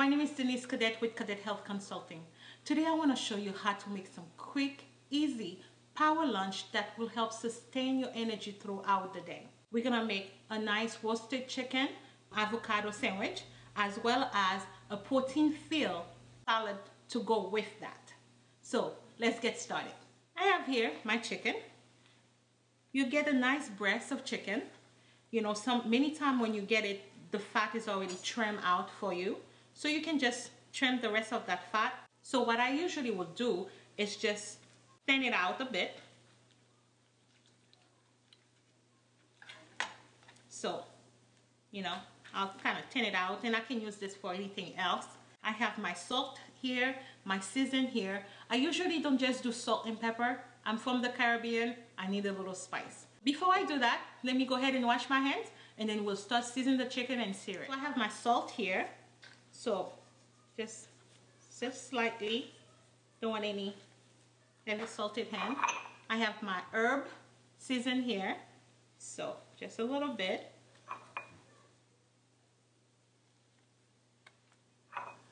My name is Denise Cadet with Cadet Health Consulting. Today I want to show you how to make some quick, easy power lunch that will help sustain your energy throughout the day. We're going to make a nice roasted chicken avocado sandwich as well as a protein-filled salad to go with that. So let's get started. I have here my chicken. You get a nice breast of chicken. You know, many times when you get it, the fat is already trimmed out for you. So you can just trim the rest of that fat. So what I usually will do is just thin it out a bit. So, you know, I'll kind of thin it out, and I can use this for anything else. I have my salt here, my season here. I usually don't just do salt and pepper. I'm from the Caribbean. I need a little spice. Before I do that, let me go ahead and wash my hands, and then we'll start seasoning the chicken and sear it. So I have my salt here. So just slightly, don't want any heavy salted hand. I have my herb season here, so just a little bit.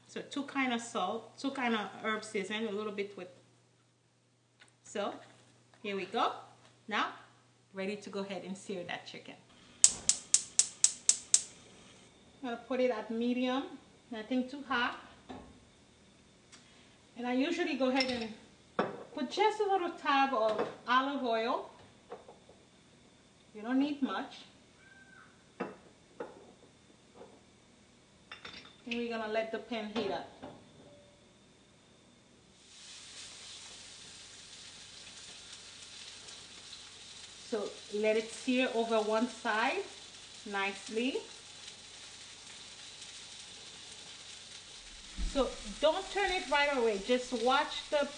So two kind of salt, two kind of herb season, a little bit with. So here we go. Now ready to go ahead and sear that chicken. I'm gonna put it at medium. Nothing too hot. And I usually go ahead and put just a little tab of olive oil. You don't need much. And we're gonna let the pan heat up. So let it sear over one side nicely. So don't turn it right away. Just watch the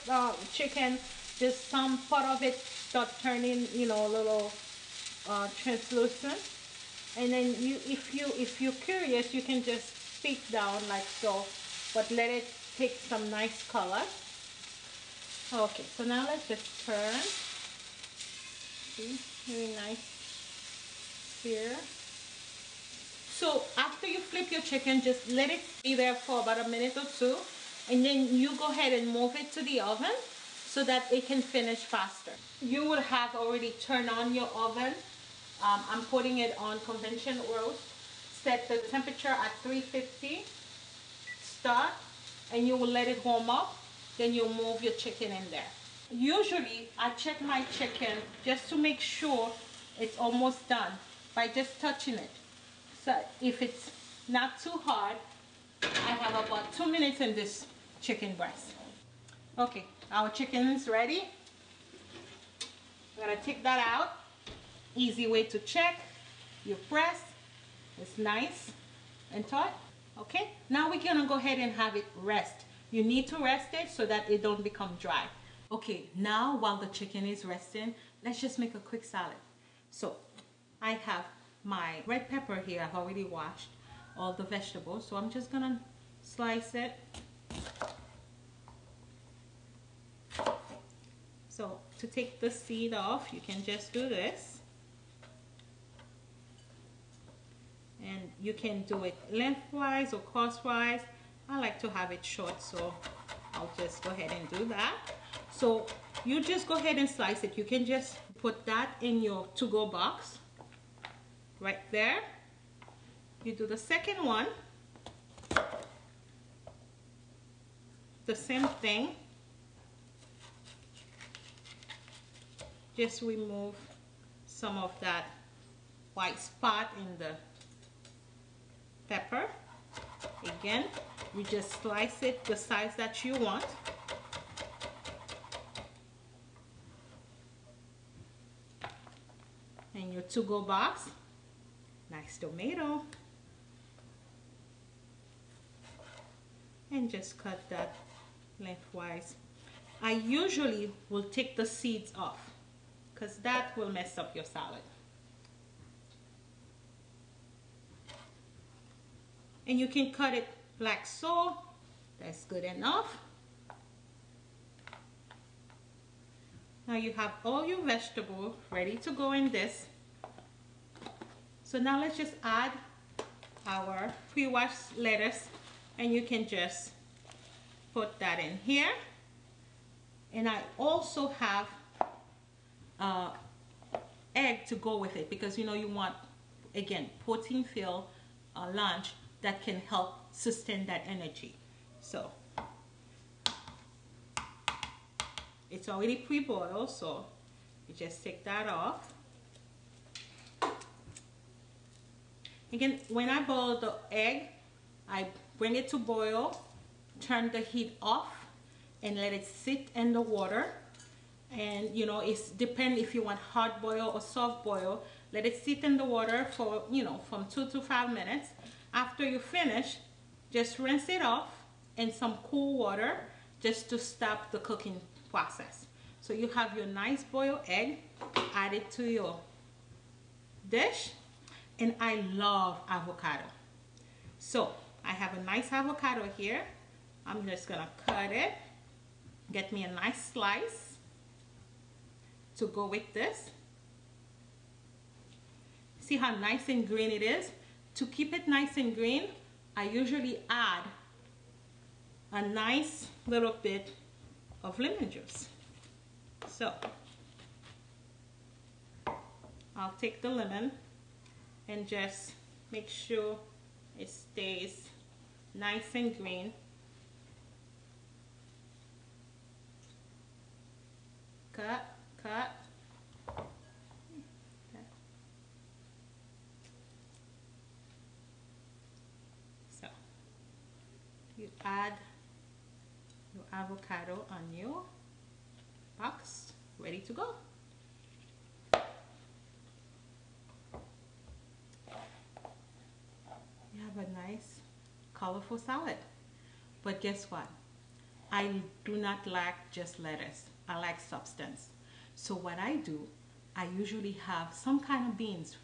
chicken, just some part of it start turning, you know, a little translucent. And then if you're curious, you can just peek down like so, but let it take some nice color. Okay, so now let's just turn. See, really nice here. So after you flip your chicken, just let it be there for about a minute or two, and then you go ahead and move it to the oven so that it can finish faster. You would have already turned on your oven. I'm putting it on convention roast. Set the temperature at 350. Start, and you will let it warm up. Then you move your chicken in there. Usually, I check my chicken just to make sure it's almost done by just touching it. So if it's not too hard, I have about 2 minutes in this chicken breast. Okay, our chicken is ready. I'm gonna take that out. Easy way to check your breast. It's nice and taut. Okay, now we're gonna go ahead and have it rest. You need to rest it so that it don't become dry. Okay, now while the chicken is resting, let's just make a quick salad. So I have my red pepper here. I've already washed all the vegetables, so I'm just gonna slice it. So to take the seed off, you can just do this, and you can do it lengthwise or crosswise. I like to have it short, so I'll just go ahead and do that. So you just go ahead and slice it. You can just put that in your to-go box right there. You do the second one, the same thing. Just remove some of that white spot in the pepper. Again, you just slice it the size that you want. And your to-go box. Nice tomato, and just cut that lengthwise. I usually will take the seeds off because that will mess up your salad. And you can cut it like so. That's good enough. Now you have all your vegetables ready to go in this. So now let's just add our pre-washed lettuce and you can just put that in here. And I also have egg to go with it, because you know you want, again, protein filled lunch that can help sustain that energy. So it's already pre-boiled, so you just take that off. Again, when I boil the egg, I bring it to boil, turn the heat off, and let it sit in the water. And you know, it's depend if you want hard boil or soft boil. Let it sit in the water for, you know, from 2 to 5 minutes. After you finish, just rinse it off in some cool water just to stop the cooking process. So you have your nice boiled egg, add it to your dish. And I love avocado. So I have a nice avocado here. I'm just gonna cut it, get me a nice slice to go with this. See how nice and green it is? To keep it nice and green, I usually add a nice little bit of lemon juice. So I'll take the lemon and just make sure it stays nice and green. Cut, cut. So you add your avocado on your box, ready to go. You have a nice colorful salad. But guess what? I do not like just lettuce. I like substance. So what I do, I usually have some kind of beans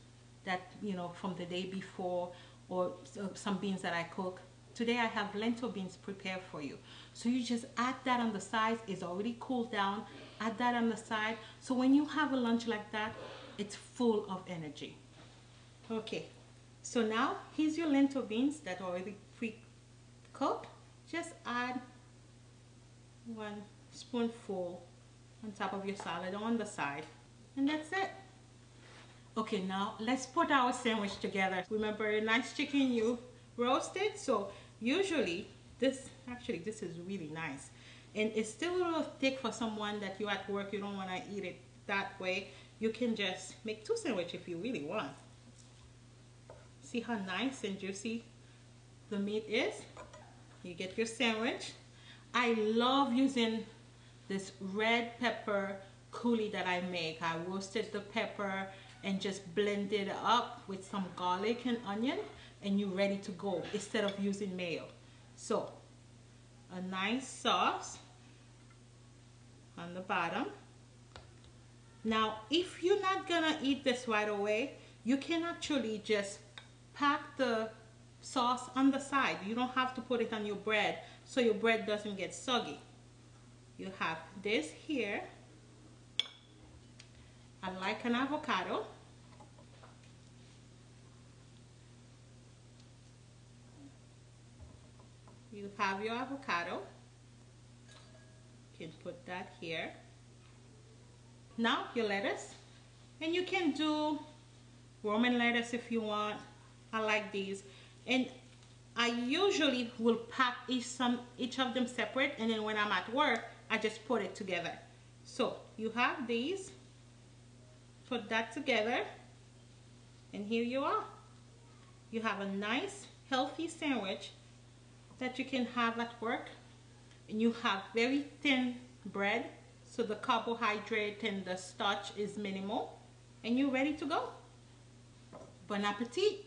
that, you know, from the day before, or some beans that I cook. Today I have lentil beans prepared for you. So you just add that on the side. It's already cooled down. Add that on the side. So when you have a lunch like that, it's full of energy. Okay, so now here's your lentil beans that are already pre-cooked. Just add 1 spoonful on top of your salad or on the side, and that's it. Okay, now let's put our sandwich together. Remember a nice chicken you roasted? So usually this is really nice, and it's still a little thick for someone that you're at work, you don't want to eat it that way. You can just make 2 sandwiches if you really want. See how nice and juicy the meat is? You get your sandwich. I love using this red pepper coulis that I make. I roasted the pepper and just blended it up with some garlic and onion, and you're ready to go instead of using mayo. So a nice sauce on the bottom. Now if you're not gonna eat this right away, you can actually just pack the sauce on the side. You don't have to put it on your bread so your bread doesn't get soggy. You have this here. I like an avocado. You have your avocado. You can put that here. Now your lettuce, and you can do Roman lettuce if you want. I like these, and I usually will pack each of them separate, and then when I'm at work I just put it together. So you have these, put that together, and here you are. You have a nice healthy sandwich that you can have at work, and you have very thin bread, so the carbohydrate and the starch is minimal, and you're ready to go. Bon appetit!